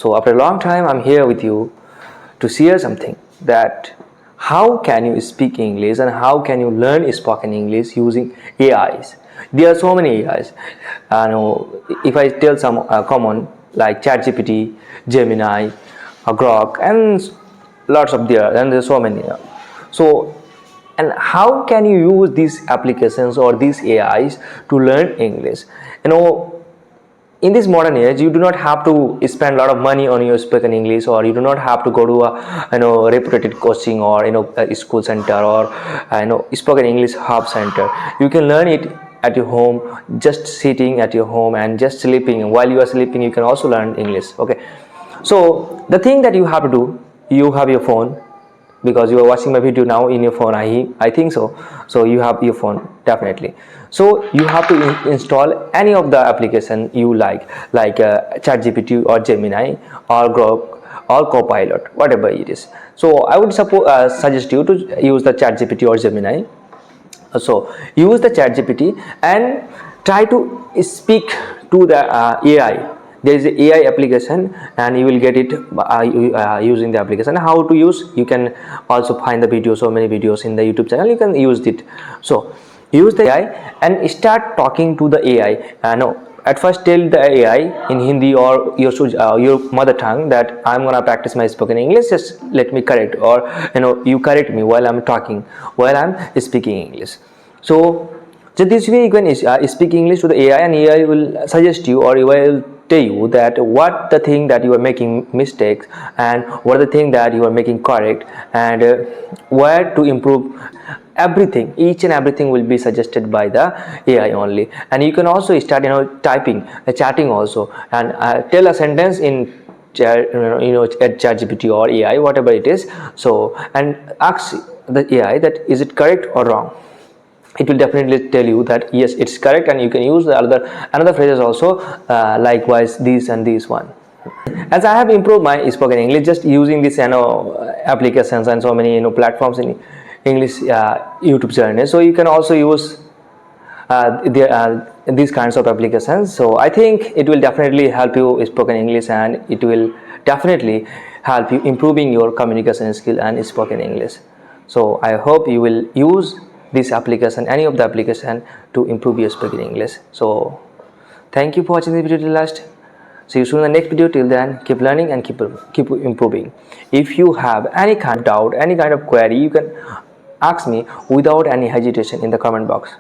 So after a long time, I'm here with you to share something that how can you speak English and how can you learn spoken English using AIs. There are so many AIs. If I tell some common like ChatGPT, Gemini, Grok, and lots of there, and there's so many. So, and how can you use these applications or these AIs to learn English? You know, in this modern age, you do not have to spend a lot of money on your spoken English, or you do not have to go to a reputed coaching or a school center or spoken English hub center. You can learn it at your home, just sitting at your home and just sleeping. While you are sleeping, you can also learn English. Okay, so the thing that you have to do, you have your phone, because you are watching my video now in your phone. I think so you have your phone definitely. So you have to install any of the application you like ChatGPT or Gemini or Grok or Copilot, whatever it is. So I would suggest you to use the ChatGPT or Gemini. So use the ChatGPT and try to speak to the AI. There is an AI application and you will get it using the application. How to use, you can also find the video, so many videos in the YouTube channel, you can use it. So use the AI and start talking to the AI. No, at first tell the AI in Hindi or your mother tongue that I'm gonna practice my spoken English, just let me correct, or you correct me while I'm talking, while I'm speaking English. So this way you can speak English to the AI, and AI will suggest you, or AI will tell you that what the thing that you are making mistakes and what the thing that you are making correct, and where to improve. Everything, each and everything will be suggested by the AI only. And you can also start typing, chatting also, and tell a sentence in at ChatGPT or AI, whatever it is. So and ask the AI that is it correct or wrong. It will definitely tell you that yes, it's correct, and you can use the another phrases also, likewise this and this one. As I have improved my spoken English just using this applications and so many platforms in English YouTube journey. So you can also use these kinds of applications. So I think it will definitely help you spoken English, and it will definitely help you improving your communication skill and spoken English. So I hope you will use this application, any of the application, to improve your spoken English. So thank you for watching this video till last. See you soon in the next video. Till then, keep learning and keep improving. If you have any kind of doubt, any kind of query, you can ask me without any hesitation in the comment box.